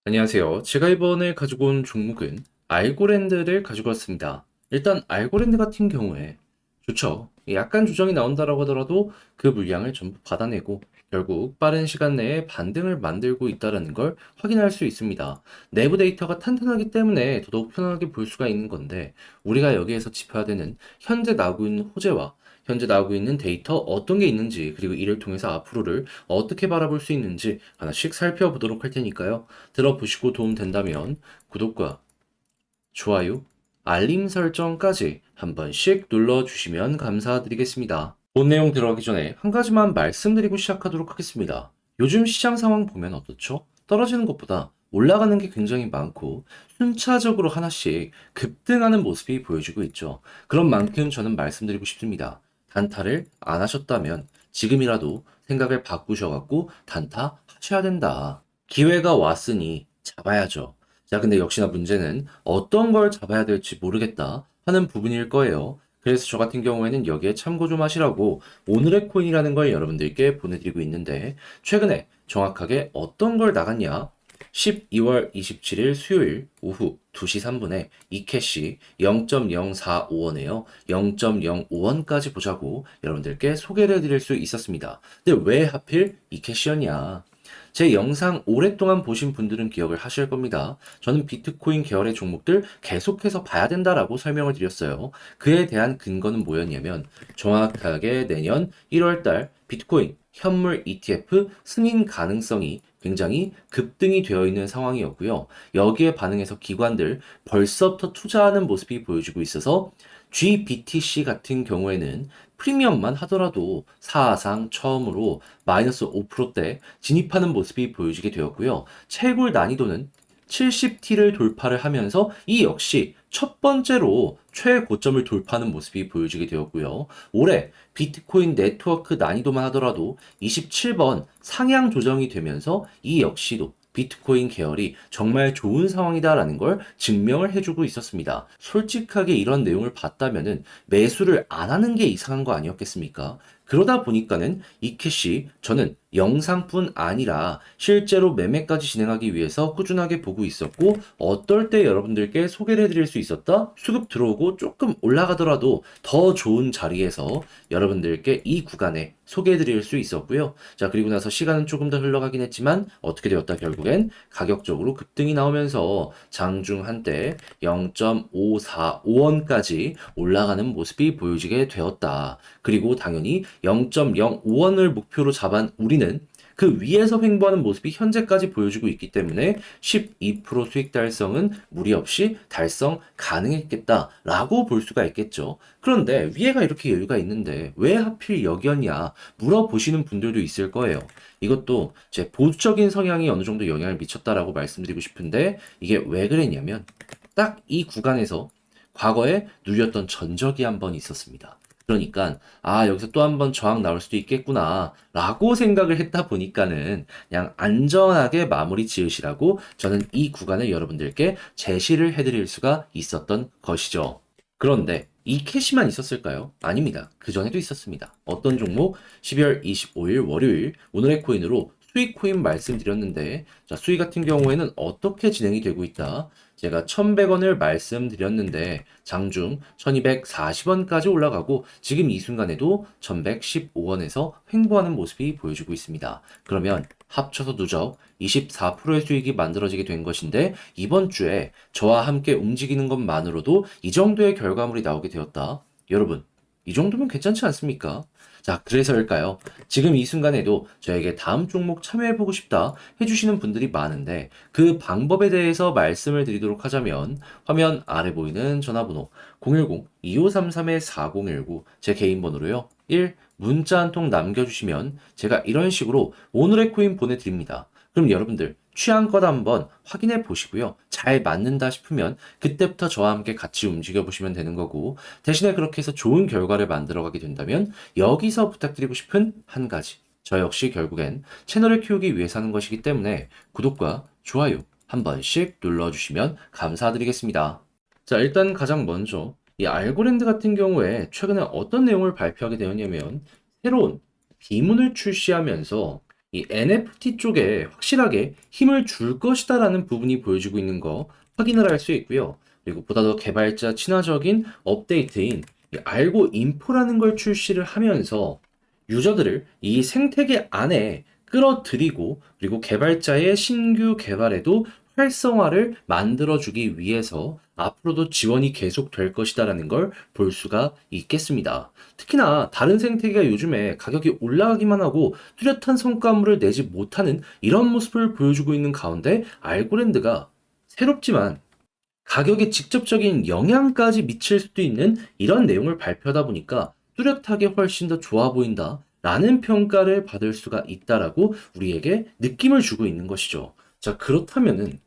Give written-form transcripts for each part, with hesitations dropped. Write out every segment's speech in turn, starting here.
안녕하세요. 제가 이번에 가지고 온 종목은 알고랜드를 가지고 왔습니다. 일단 알고랜드 같은 경우에 좋죠. 약간 조정이 나온다라고 하더라도 그 물량을 전부 받아내고 결국 빠른 시간 내에 반등을 만들고 있다는 걸 확인할 수 있습니다. 내부 데이터가 탄탄하기 때문에 더더욱 편안하게 볼 수가 있는 건데 우리가 여기에서 짚어야 되는 현재 나오고 있는 호재와 현재 나오고 있는 데이터 어떤 게 있는지 그리고 이를 통해서 앞으로를 어떻게 바라볼 수 있는지 하나씩 살펴보도록 할 테니까요. 들어보시고 도움된다면 구독과 좋아요, 알림 설정까지 한 번씩 눌러주시면 감사드리겠습니다. 본 내용 들어가기 전에 한 가지만 말씀드리고 시작하도록 하겠습니다. 요즘 시장 상황 보면 어떻죠? 떨어지는 것보다 올라가는 게 굉장히 많고 순차적으로 하나씩 급등하는 모습이 보여지고 있죠. 그런 만큼 저는 말씀드리고 싶습니다. 단타를 안 하셨다면 지금이라도 생각을 바꾸셔갖고 단타 하셔야 된다. 기회가 왔으니 잡아야죠. 자, 근데 역시나 문제는 어떤 걸 잡아야 될지 모르겠다 하는 부분일 거예요. 그래서 저 같은 경우에는 여기에 참고 좀 하시라고 오늘의 코인이라는 걸 여러분들께 보내드리고 있는데 최근에 정확하게 어떤 걸 나갔냐? 12월 27일 수요일 오후 2시 3분에 이캐시 0.045원에요. 0.05원까지 보자고 여러분들께 소개를 해드릴 수 있었습니다. 근데 왜 하필 이캐시였냐? 제 영상 오랫동안 보신 분들은 기억을 하실 겁니다. 저는 비트코인 계열의 종목들 계속해서 봐야 된다라고 설명을 드렸어요. 그에 대한 근거는 뭐였냐면 정확하게 내년 1월달 비트코인 현물 ETF 승인 가능성이 굉장히 급등이 되어 있는 상황이었고요. 여기에 반응해서 기관들 벌써부터 투자하는 모습이 보여지고 있어서 GBTC 같은 경우에는 프리미엄만 하더라도 사상 처음으로 마이너스 5%대 진입하는 모습이 보여지게 되었고요. 채굴 난이도는 70T를 돌파를 하면서 이 역시 첫 번째로 최고점을 돌파하는 모습이 보여지게 되었고요. 올해 비트코인 네트워크 난이도만 하더라도 27번 상향 조정이 되면서 이 역시도 비트코인 계열이 정말 좋은 상황이다라는 걸 증명을 해주고 있었습니다. 솔직하게 이런 내용을 봤다면은 매수를 안 하는 게 이상한 거 아니었겠습니까? 그러다 보니까는 이캐시 저는 영상뿐 아니라 실제로 매매까지 진행하기 위해서 꾸준하게 보고 있었고 어떨 때 여러분들께 소개를 해드릴 수 있었다? 수급 들어오고 조금 올라가더라도 더 좋은 자리에서 여러분들께 이 구간에 소개해드릴 수 있었고요. 자, 그리고 나서 시간은 조금 더 흘러가긴 했지만 어떻게 되었다 결국엔 가격적으로 급등이 나오면서 장중 한때 0.545원까지 올라가는 모습이 보여지게 되었다. 그리고 당연히 0.05원을 목표로 잡은 우리는 그 위에서 횡보하는 모습이 현재까지 보여주고 있기 때문에 12% 수익 달성은 무리 없이 달성 가능했겠다라고 볼 수가 있겠죠. 그런데 위에가 이렇게 여유가 있는데 왜 하필 여기였냐 물어보시는 분들도 있을 거예요. 이것도 제 보수적인 성향이 어느 정도 영향을 미쳤다라고 말씀드리고 싶은데 이게 왜 그랬냐면 딱 이 구간에서 과거에 누렸던 전적이 한 번 있었습니다. 그러니까 여기서 또 한 번 저항 나올 수도 있겠구나 라고 생각을 했다 보니까는 그냥 안전하게 마무리 지으시라고 저는 이 구간을 여러분들께 제시를 해드릴 수가 있었던 것이죠. 그런데 이 캐시만 있었을까요? 아닙니다. 그 전에도 있었습니다. 어떤 종목? 12월 25일 월요일 오늘의 코인으로 수익 코인 말씀드렸는데 자, 수익 같은 경우에는 어떻게 진행이 되고 있다? 제가 1,100원을 말씀드렸는데 장중 1,240원까지 올라가고 지금 이 순간에도 1,115원에서 횡보하는 모습이 보여지고 있습니다. 그러면 합쳐서 누적 24%의 수익이 만들어지게 된 것인데 이번 주에 저와 함께 움직이는 것만으로도 이 정도의 결과물이 나오게 되었다. 여러분, 이 정도면 괜찮지 않습니까? 자, 그래서일까요? 지금 이 순간에도 저에게 다음 종목 참여해보고 싶다 해주시는 분들이 많은데 그 방법에 대해서 말씀을 드리도록 하자면 화면 아래 보이는 전화번호 010-2533-4019 제 개인 번호로요. 1. 문자 한 통 남겨주시면 제가 이런 식으로 오늘의 코인 보내드립니다. 그럼 여러분들 취향껏 한번 확인해 보시고요. 잘 맞는다 싶으면 그때부터 저와 함께 같이 움직여 보시면 되는 거고 대신에 그렇게 해서 좋은 결과를 만들어 가게 된다면 여기서 부탁드리고 싶은 한 가지. 저 역시 결국엔 채널을 키우기 위해서 하는 것이기 때문에 구독과 좋아요 한 번씩 눌러주시면 감사드리겠습니다. 자, 일단 가장 먼저 이 알고랜드 같은 경우에 최근에 어떤 내용을 발표하게 되었냐면 새로운 비문을 출시하면서 이 NFT 쪽에 확실하게 힘을 줄 것이다라는 부분이 보여지고 있는 거 확인을 할 수 있고요. 그리고 보다 더 개발자 친화적인 업데이트인 이 알고 인포라는 걸 출시를 하면서 유저들을 이 생태계 안에 끌어들이고 그리고 개발자의 신규 개발에도 활성화를 만들어주기 위해서 앞으로도 지원이 계속될 것이다라는 걸 볼 수가 있겠습니다. 특히나 다른 생태계가 요즘에 가격이 올라가기만 하고 뚜렷한 성과물을 내지 못하는 이런 모습을 보여주고 있는 가운데 알고랜드가 새롭지만 가격에 직접적인 영향까지 미칠 수도 있는 이런 내용을 발표하다 보니까 뚜렷하게 훨씬 더 좋아 보인다. 라는 평가를 받을 수가 있다라고 우리에게 느낌을 주고 있는 것이죠. 자, 그렇다면은,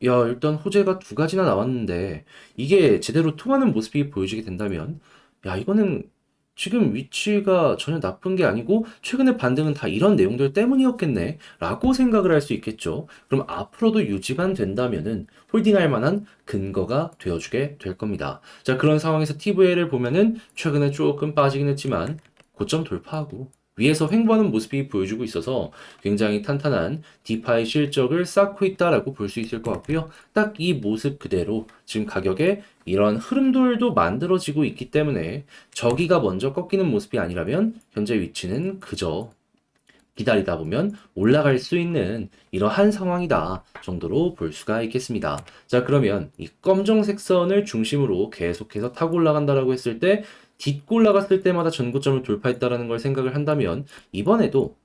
야, 일단 호재가 두 가지나 나왔는데, 이게 제대로 통하는 모습이 보여지게 된다면, 야, 이거는 지금 위치가 전혀 나쁜 게 아니고, 최근의 반등은 다 이런 내용들 때문이었겠네. 라고 생각을 할 수 있겠죠. 그럼 앞으로도 유지만 된다면은, 홀딩할 만한 근거가 되어주게 될 겁니다. 자, 그런 상황에서 TVL을 보면은 최근에 조금 빠지긴 했지만 고점 돌파하고 위에서 횡보하는 모습이 보여주고 있어서 굉장히 탄탄한 디파이 실적을 쌓고 있다라고 볼 수 있을 것 같고요. 딱 이 모습 그대로 지금 가격에 이런 흐름들도 만들어지고 있기 때문에 저기가 먼저 꺾이는 모습이 아니라면 현재 위치는 그저 기다리다 보면 올라갈 수 있는 이러한 상황이다 정도로 볼 수가 있겠습니다. 자, 그러면 이 검정색 선을 중심으로 계속해서 타고 올라간다라고 했을 때 딛고 올라갔을 때마다 전고점을 돌파했다라는 걸 생각을 한다면 이번에도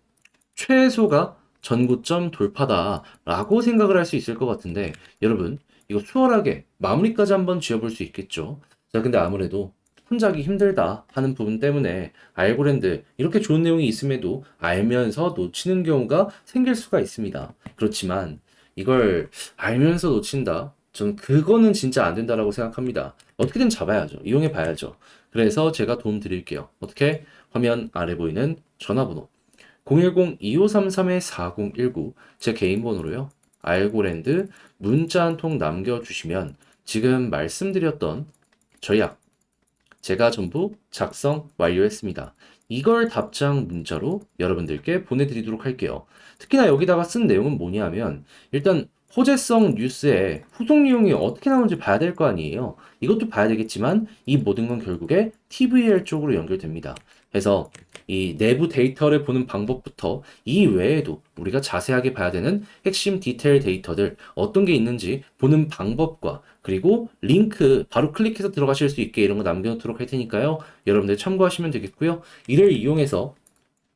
최소가 전고점 돌파다라고 생각을 할 수 있을 것 같은데 여러분 이거 수월하게 마무리까지 한번 지어볼 수 있겠죠. 자, 근데 아무래도 혼자 하기 힘들다 하는 부분 때문에 알고랜드 이렇게 좋은 내용이 있음에도 알면서 놓치는 경우가 생길 수가 있습니다. 그렇지만 이걸 알면서 놓친다? 저는 그거는 진짜 안 된다라고 생각합니다. 어떻게든 잡아야죠. 이용해 봐야죠. 그래서 제가 도움 드릴게요. 어떻게? 화면 아래 보이는 전화번호 010-2533-4019 제 개인 번호로요. 알고랜드 문자 한 통 남겨주시면 지금 말씀드렸던 전략 제가 전부 작성 완료했습니다. 이걸 답장 문자로 여러분들께 보내드리도록 할게요. 특히나 여기다가 쓴 내용은 뭐냐면 일단 호재성 뉴스에 후속 내용이 어떻게 나오는지 봐야 될 거 아니에요. 이것도 봐야 되겠지만 이 모든 건 결국에 TVL 쪽으로 연결됩니다. 그래서 이 내부 데이터를 보는 방법부터 이 외에도 우리가 자세하게 봐야 되는 핵심 디테일 데이터들 어떤 게 있는지 보는 방법과 그리고 링크 바로 클릭해서 들어가실 수 있게 이런 거 남겨놓도록 할 테니까요. 여러분들 참고하시면 되겠고요. 이를 이용해서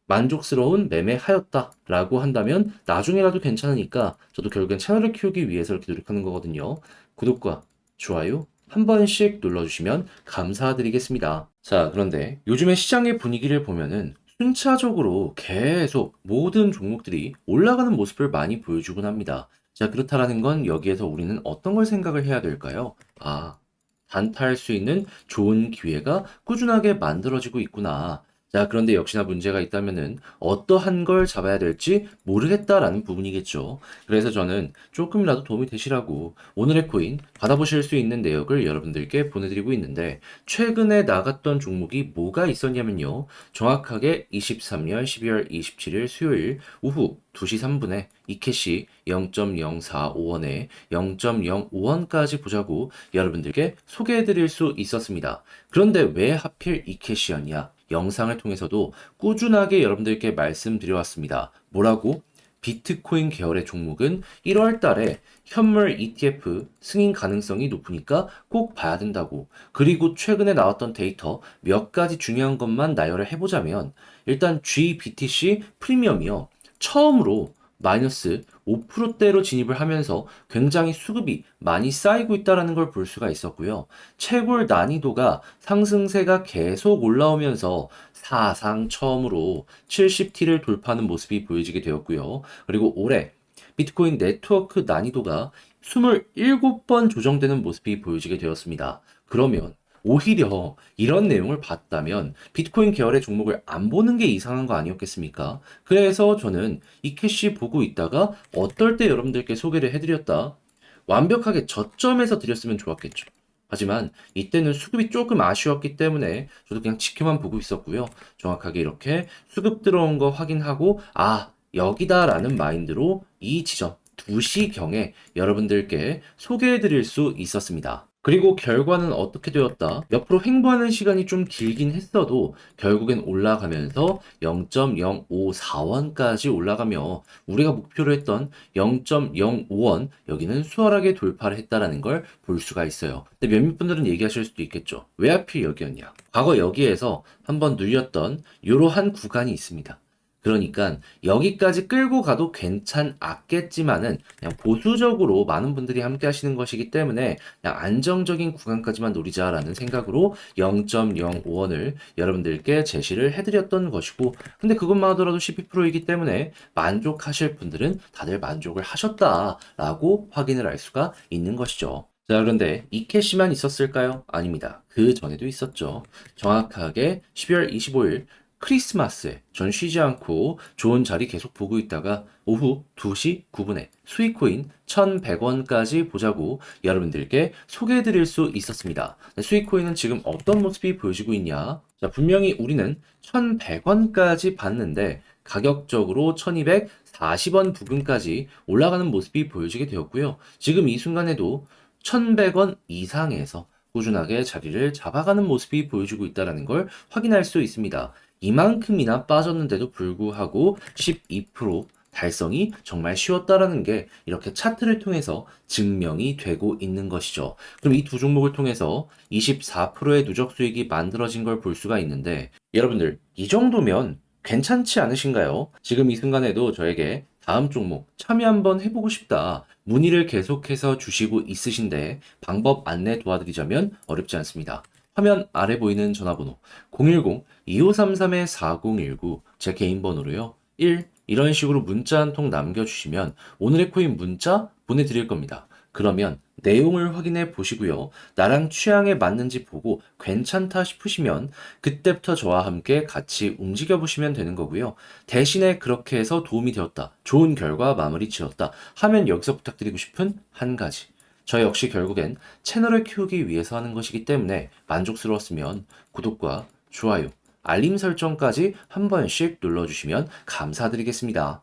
만족스러운 매매하였다라고 한다면 나중에라도 괜찮으니까 저도 결국엔 채널을 키우기 위해서 이렇게 노력하는 거거든요. 구독과 좋아요 한 번씩 눌러주시면 감사드리겠습니다. 자, 그런데 요즘의 시장의 분위기를 보면은 순차적으로 계속 모든 종목들이 올라가는 모습을 많이 보여주곤 합니다. 자, 그렇다라는 건 여기에서 우리는 어떤 걸 생각을 해야 될까요? 아, 단타할 수 있는 좋은 기회가 꾸준하게 만들어지고 있구나. 자, 그런데 역시나 문제가 있다면은 어떠한 걸 잡아야 될지 모르겠다라는 부분이겠죠. 그래서 저는 조금이라도 도움이 되시라고 오늘의 코인 받아보실 수 있는 내역을 여러분들께 보내드리고 있는데 최근에 나갔던 종목이 뭐가 있었냐면요. 정확하게 23년 12월 27일 수요일 오후 2시 3분에 이캐시 0.045원에 0.05원까지 보자고 여러분들께 소개해드릴 수 있었습니다. 그런데 왜 하필 이캐시였냐? 영상을 통해서도 꾸준하게 여러분들께 말씀드려왔습니다. 뭐라고? 비트코인 계열의 종목은 1월 달에 현물 ETF 승인 가능성이 높으니까 꼭 봐야 된다고. 그리고 최근에 나왔던 데이터 몇 가지 중요한 것만 나열을 해보자면 일단 GBTC 프리미엄이요. 처음으로 마이너스 5%대로 진입을 하면서 굉장히 수급이 많이 쌓이고 있다는 걸 볼 수가 있었고요. 채굴 난이도가 상승세가 계속 올라오면서 사상 처음으로 70T를 돌파하는 모습이 보여지게 되었고요. 그리고 올해 비트코인 네트워크 난이도가 27번 조정되는 모습이 보여지게 되었습니다. 그러면 오히려 이런 내용을 봤다면 비트코인 계열의 종목을 안 보는 게 이상한 거 아니었겠습니까? 그래서 저는 이 캐시 보고 있다가 어떨 때 여러분들께 소개를 해드렸다. 완벽하게 저점에서 드렸으면 좋았겠죠. 하지만 이때는 수급이 조금 아쉬웠기 때문에 저도 그냥 지켜만 보고 있었고요. 정확하게 이렇게 수급 들어온 거 확인하고 아, 여기다라는 마인드로 이 지점 2시경에 여러분들께 소개해 드릴 수 있었습니다. 그리고 결과는 어떻게 되었다? 옆으로 횡보하는 시간이 좀 길긴 했어도 결국엔 올라가면서 0.054원까지 올라가며 우리가 목표로 했던 0.05원 여기는 수월하게 돌파를 했다라는 걸 볼 수가 있어요. 근데 몇몇 분들은 얘기하실 수도 있겠죠. 왜 하필 여기였냐? 과거 여기에서 한번 눌렸던 이러한 구간이 있습니다. 그러니까 여기까지 끌고 가도 괜찮았겠지만은 그냥 보수적으로 많은 분들이 함께 하시는 것이기 때문에 그냥 안정적인 구간까지만 노리자라는 생각으로 0.05원을 여러분들께 제시를 해드렸던 것이고, 근데 그것만 하더라도 12%이기 때문에 만족하실 분들은 다들 만족을 하셨다라고 확인을 할 수가 있는 것이죠. 자, 그런데 이 캐시만 있었을까요? 아닙니다. 그 전에도 있었죠. 정확하게 12월 25일 크리스마스에 전 쉬지 않고 좋은 자리 계속 보고 있다가 오후 2시 9분에 수익코인 1,100원까지 보자고 여러분들께 소개해 드릴 수 있었습니다. 수익코인은 지금 어떤 모습이 보여지고 있냐? 자, 분명히 우리는 1,100원까지 봤는데 가격적으로 1,240원 부근까지 올라가는 모습이 보여지게 되었고요. 지금 이 순간에도 1,100원 이상에서 꾸준하게 자리를 잡아가는 모습이 보여주고 있다는 걸 확인할 수 있습니다. 이만큼이나 빠졌는데도 불구하고 12% 달성이 정말 쉬웠다라는 게 이렇게 차트를 통해서 증명이 되고 있는 것이죠. 그럼 이 두 종목을 통해서 24%의 누적 수익이 만들어진 걸 볼 수가 있는데 여러분들 이 정도면 괜찮지 않으신가요? 지금 이 순간에도 저에게 다음 종목 참여 한번 해보고 싶다. 문의를 계속해서 주시고 있으신데 방법 안내 도와드리자면 어렵지 않습니다. 화면 아래 보이는 전화번호 010-2533-4019 제 개인 번호로요. 1. 이런 식으로 문자 한 통 남겨주시면 오늘의 코인 문자 보내드릴 겁니다. 그러면 내용을 확인해 보시고요. 나랑 취향에 맞는지 보고 괜찮다 싶으시면 그때부터 저와 함께 같이 움직여 보시면 되는 거고요. 대신에 그렇게 해서 도움이 되었다. 좋은 결과 마무리 지었다. 하면 여기서 부탁드리고 싶은 한 가지. 저 역시 결국엔 채널을 키우기 위해서 하는 것이기 때문에 만족스러웠으면 구독과 좋아요, 알림 설정까지 한 번씩 눌러주시면 감사드리겠습니다.